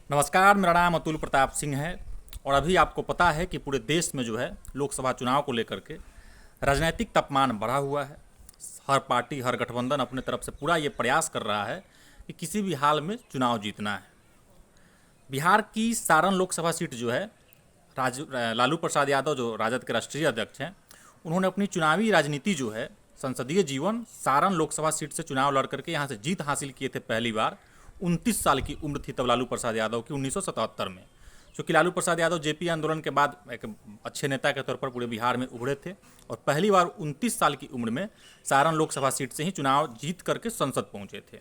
नमस्कार, मेरा नाम अतुल प्रताप सिंह है। और अभी आपको पता है कि पूरे देश में जो है लोकसभा चुनाव को लेकर के राजनीतिक तापमान बढ़ा हुआ है। हर पार्टी, हर गठबंधन अपने तरफ से पूरा ये प्रयास कर रहा है कि किसी भी हाल में चुनाव जीतना है। बिहार की सारण लोकसभा सीट जो है, लालू प्रसाद यादव जो राजद के राष्ट्रीय अध्यक्ष हैं, उन्होंने अपनी चुनावी राजनीति जो है, संसदीय जीवन सारण लोकसभा सीट से चुनाव लड़ करके यहाँ से जीत हासिल किए थे। पहली बार 29 साल की उम्र थी तब लालू प्रसाद यादव की 1977 में। क्योंकि लालू प्रसाद यादव जेपी आंदोलन के बाद एक अच्छे नेता के तौर पर पूरे बिहार में उभरे थे और पहली बार 29 साल की उम्र में सारण लोकसभा सीट से ही चुनाव जीत करके संसद पहुंचे थे।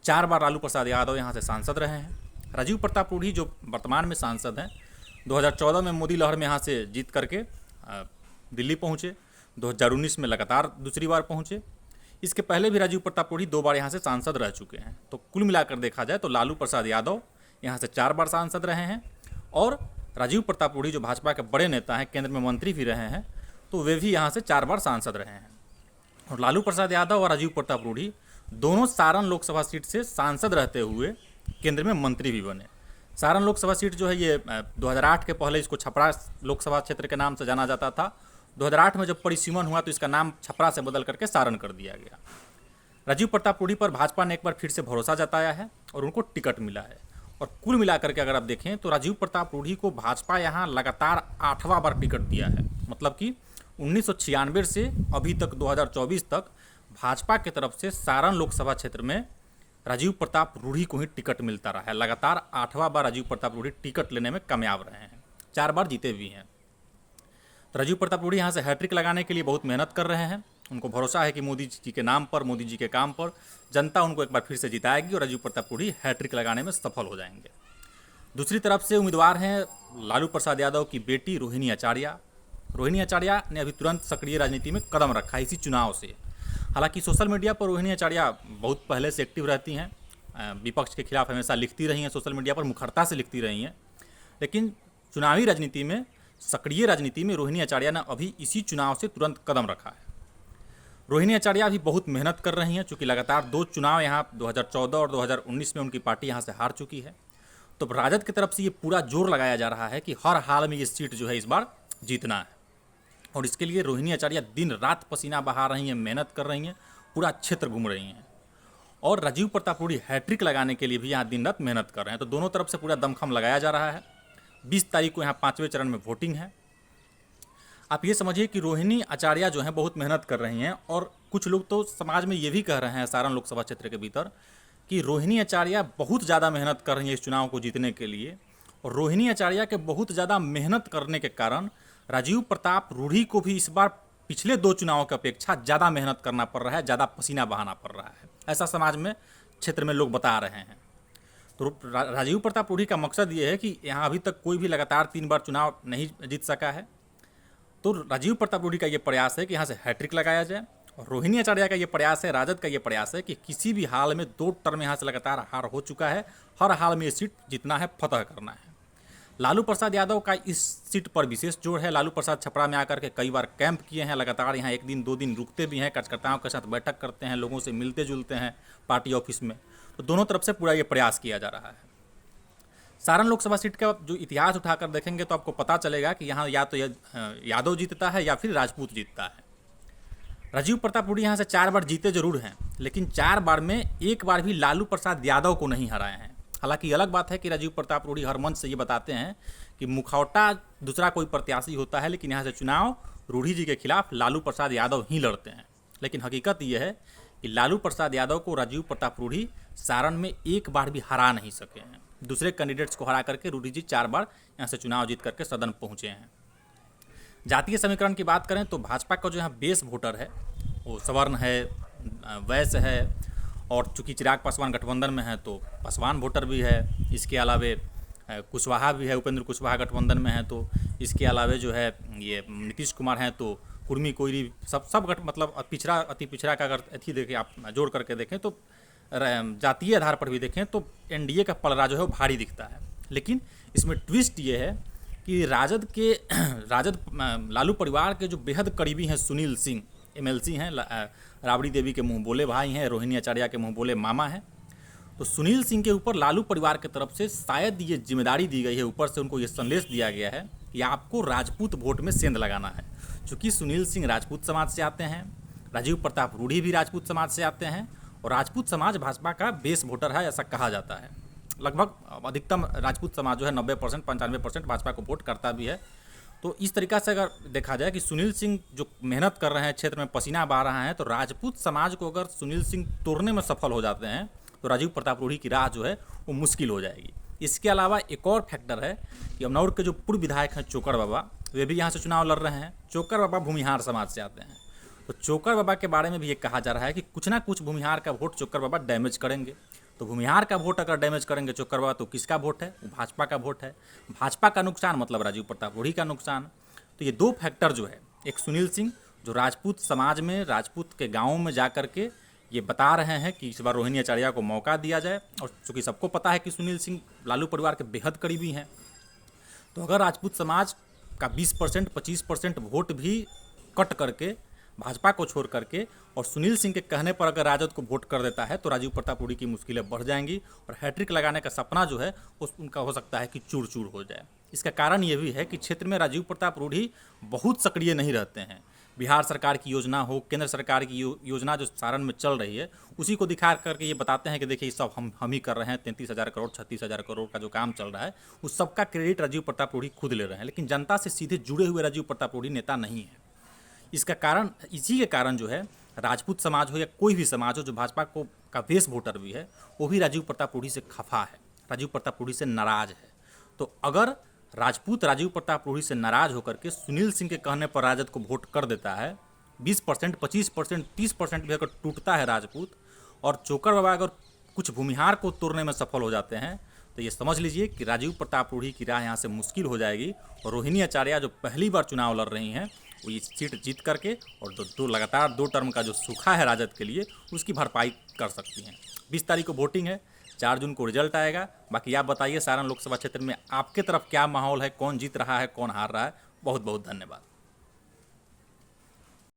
4 बार लालू प्रसाद यादव यहाँ से सांसद रहे हैं। राजीव प्रताप रूढ़ी जो वर्तमान में सांसद हैं, 2014 में मोदी लहर में यहाँ से जीत करके दिल्ली पहुँचे, 2019 में लगातार दूसरी बार पहुँचे। इसके पहले भी राजीव प्रताप रूढ़ी 2 बार यहाँ से सांसद रह चुके हैं। तो कुल मिलाकर देखा जाए तो लालू प्रसाद यादव यहाँ से 4 बार सांसद रहे हैं और राजीव प्रताप रूढ़ी जो भाजपा के बड़े नेता हैं, केंद्र में मंत्री भी रहे हैं, तो वे भी यहाँ से 4 बार सांसद रहे हैं। और लालू प्रसाद यादव और राजीव प्रताप रूढ़ी दोनों सारण लोकसभा सीट से सांसद रहते हुए केंद्र में मंत्री भी बने। सारण लोकसभा सीट जो है ये 2008 के पहले इसको छपरा लोकसभा क्षेत्र के नाम से जाना जाता था। 2008 में जब परिसीमन हुआ तो इसका नाम छपरा से बदल करके सारण कर दिया गया। राजीव प्रताप रूढ़ी पर भाजपा ने एक बार फिर से भरोसा जताया है और उनको टिकट मिला है। और कुल मिलाकर के अगर आप देखें तो राजीव प्रताप रूढ़ी को भाजपा यहाँ लगातार 8वां बार टिकट दिया है। मतलब कि 1996 से अभी तक 2024 तक भाजपा की तरफ से सारण लोकसभा क्षेत्र में राजीव प्रताप रूढ़ी को ही टिकट मिलता रहा है। लगातार 8वां बार राजीव प्रताप रूढ़ी टिकट लेने में कामयाब रहे हैं, 4 बार जीते भी हैं। तो राजीव प्रताप रूढ़ी यहाँ से हैट्रिक लगाने के लिए बहुत मेहनत कर रहे हैं। उनको भरोसा है कि मोदी जी के नाम पर, मोदी जी के काम पर जनता उनको एक बार फिर से जिताएगी और राजीव प्रताप रूढ़ी हैट्रिक लगाने में सफल हो जाएंगे। दूसरी तरफ से उम्मीदवार हैं लालू प्रसाद यादव की बेटी रोहिणी आचार्य। रोहिणी आचार्य ने अभी तुरंत सक्रिय राजनीति में कदम रखा इसी चुनाव से। हालांकि सोशल मीडिया पर रोहिणी आचार्य बहुत पहले से एक्टिव रहती हैं, विपक्ष के खिलाफ हमेशा लिखती रही हैं, सोशल मीडिया पर मुखरता से लिखती रही हैं। लेकिन चुनावी राजनीति में, सक्रिय राजनीति में रोहिणी आचार्य ने अभी इसी चुनाव से तुरंत कदम रखा है। रोहिणी आचार्य अभी बहुत मेहनत कर रही हैं, चूँकि लगातार 2 चुनाव यहाँ 2014 और 2019 में उनकी पार्टी यहाँ से हार चुकी है। तो राजद की तरफ से ये पूरा जोर लगाया जा रहा है कि हर हाल में ये सीट जो है इस बार जीतना है। और इसके लिए रोहिणी आचार्य दिन रात पसीना बहा रही हैं, मेहनत कर रही हैं, पूरा क्षेत्र घूम रही हैं। और राजीव प्रताप रूढ़ी हैट्रिक लगाने के लिए भी यहाँ दिन रात मेहनत कर रहे हैं। तो दोनों तरफ से पूरा दमखम लगाया जा रहा है। 20 तारीख को यहाँ 5वें चरण में वोटिंग है। आप ये समझिए कि रोहिणी आचार्य जो हैं बहुत मेहनत कर रही हैं। और कुछ लोग तो समाज में ये भी कह रहे हैं सारण लोकसभा क्षेत्र के भीतर कि रोहिणी आचार्य बहुत ज़्यादा मेहनत कर रही है इस चुनाव को जीतने के लिए। और रोहिणी आचार्य के बहुत ज़्यादा मेहनत करने के कारण राजीव प्रताप रूढ़ी को भी इस बार पिछले 2 चुनावों की अपेक्षा ज़्यादा मेहनत करना पड़ रहा है, ज़्यादा पसीना बहाना पड़ रहा है। ऐसा समाज में, क्षेत्र में लोग बता रहे हैं। तो राजीव प्रताप रूढ़ी का मकसद ये है कि यहाँ अभी तक कोई भी लगातार 3 बार चुनाव नहीं जीत सका है। तो राजीव प्रताप रूढ़ी का ये प्रयास है कि यहाँ से हैट्रिक लगाया जाए। और रोहिणी आचार्य का ये प्रयास है, राजद का ये प्रयास है कि किसी भी हाल में 2 टर्म यहाँ से लगातार हार हो चुका है, हर हाल में ये सीट जीतना है, फतह करना है। लालू प्रसाद यादव का इस सीट पर विशेष जोर है। लालू प्रसाद छपरा में आकर के कई बार कैंप किए हैं, लगातार यहाँ 1 दिन 2 दिन रुकते भी हैं, कार्यकर्ताओं के साथ बैठक करते हैं, लोगों से मिलते जुलते हैं पार्टी ऑफिस में। तो दोनों तरफ से पूरा ये प्रयास किया जा रहा है। सारण लोकसभा सीट का जो इतिहास उठाकर देखेंगे तो आपको पता चलेगा कि यहाँ या तो यादव जीतता है या फिर राजपूत जीतता है। राजीव प्रताप रूढ़ी यहाँ से 4 बार जीते जरूर हैं, लेकिन 4 बार में 1 बार भी लालू प्रसाद यादव को नहीं हराए हैं। हालांकि अलग बात है कि राजीव प्रताप रूढ़ी हर मंच से ये बताते हैं कि मुखौटा दूसरा कोई प्रत्याशी होता है, लेकिन यहाँ से चुनाव रूढ़ी जी के खिलाफ लालू प्रसाद यादव ही लड़ते हैं। लेकिन हकीकत ये है कि लालू प्रसाद यादव को राजीव प्रताप रूढ़ी सारण में 1 बार भी हरा नहीं सके हैं। दूसरे कैंडिडेट्स को हरा करके रूढ़ी जी 4 बार यहाँ से चुनाव जीत करके सदन पहुँचे हैं। जातीय समीकरण की बात करें तो भाजपा का जो यहाँ बेस वोटर है वो सवर्ण है, वैश्य है। और चूँकि चिराग पासवान गठबंधन में है तो पासवान वोटर भी है। इसके अलावे कुशवाहा भी है, उपेंद्र कुशवाहा गठबंधन में है। तो इसके अलावे जो है ये नीतीश कुमार हैं, तो कुर्मी कोयरी सब मतलब अति पिछड़ा का अगर अथी देखें, आप जोड़ करके देखें तो जातीय आधार पर भी देखें तो एनडीए का पलड़ा जो है वो भारी दिखता है। लेकिन इसमें ट्विस्ट ये है कि राजद लालू परिवार के जो बेहद करीबी हैं सुनील सिंह एमएलसी हैं, राबड़ी देवी के मुँह बोले भाई हैं, रोहिणी आचार्य के मुँह बोले मामा हैं। तो सुनील सिंह के ऊपर लालू परिवार की तरफ से शायद ये जिम्मेदारी दी गई है, ऊपर से उनको ये संदेश दिया गया है कि आपको राजपूत वोट में सेंध लगाना है। चूँकि सुनील सिंह राजपूत समाज से आते हैं, राजीव प्रताप रूढ़ी भी राजपूत समाज से आते हैं, और राजपूत समाज भाजपा का बेस वोटर है ऐसा कहा जाता है। लगभग अधिकतम राजपूत समाज जो है 90% 95% भाजपा को वोट करता भी है। तो इस तरीक़ा से अगर देखा जाए कि सुनील सिंह जो मेहनत कर रहे हैं, क्षेत्र में पसीना बहा रहा है, तो राजपूत समाज को अगर सुनील सिंह तोड़ने में सफल हो जाते हैं तो राजीव प्रताप रूढ़ी की राह जो है वो मुश्किल हो जाएगी। इसके अलावा एक और फैक्टर है कि अमनौर के जो पूर्व विधायक हैं चोकर बाबा, वे भी यहाँ से चुनाव लड़ रहे हैं। चोकर बाबा भूमिहार समाज से आते हैं, तो चोकर बाबा के बारे में भी ये कहा जा रहा है कि कुछ ना कुछ भूमिहार का वोट चोकर बाबा डैमेज करेंगे। तो भूमिहार का वोट अगर डैमेज करेंगे चोकर बाबा, तो किसका वोट है? वो भाजपा का वोट है। भाजपा का नुकसान मतलब राजीव प्रताप रूढ़ी का नुकसान। तो ये दो फैक्टर जो है, एक सुनील सिंह जो राजपूत समाज में, राजपूत के गाँव में जा कर के ये बता रहे हैं कि इस बार रोहिणी आचार्य को मौका दिया जाए, और चूँकि सबको पता है कि सुनील सिंह लालू परिवार के बेहद करीबी हैं, तो अगर राजपूत समाज का 20% 25% वोट भी कट करके भाजपा को छोड़ करके और सुनील सिंह के कहने पर अगर राजद को वोट कर देता है तो राजीव प्रताप रूढ़ी की मुश्किलें बढ़ जाएंगी और हैट्रिक लगाने का सपना जो है उनका हो सकता है कि चूर चूर हो जाए। इसका कारण ये भी है कि क्षेत्र में राजीव प्रताप रूढ़ी बहुत सक्रिय नहीं रहते हैं। बिहार सरकार की योजना हो, केंद्र सरकार की योजना जो सारण में चल रही है, उसी को दिखा करके ये बताते हैं कि देखिए सब हम ही कर रहे हैं। 33,000 करोड़ 36,000 करोड़ का जो काम चल रहा है उस सबका क्रेडिट राजीव प्रताप रूढ़ी खुद ले रहे हैं, लेकिन जनता से सीधे जुड़े हुए राजीव प्रताप रूढ़ी नेता नहीं है। इसका कारण, इसी के कारण जो है राजपूत समाज हो या कोई भी समाज हो जो भाजपा को का बेस वोटर भी है, वो भी राजीव प्रताप रूढ़ी से खफा है, राजीव प्रताप रूढ़ी से नाराज है। तो अगर राजपूत राजीव प्रताप रूढ़ी से नाराज होकर के सुनील सिंह के कहने पर राजद को वोट कर देता है, 20% 25% 30% भी अगर टूटता है राजपूत, और चोकर बाबा अगर कुछ भूमिहार को तोड़ने में सफल हो जाते हैं, तो ये समझ लीजिए कि राजीव प्रताप रूढ़ी की राह यहाँ से मुश्किल हो जाएगी। और रोहिणी आचार्य जो पहली बार चुनाव लड़ रही हैं, वो ये सीट जीत करके और लगातार 2 टर्म का जो सूखा है राजद के लिए, उसकी भरपाई कर सकती हैं। 20 तारीख को वोटिंग है, 4 जून को रिजल्ट आएगा। बाकी आप बताइए सारण लोकसभा क्षेत्र में आपके तरफ क्या माहौल है, कौन जीत रहा है, कौन हार रहा है। बहुत बहुत धन्यवाद।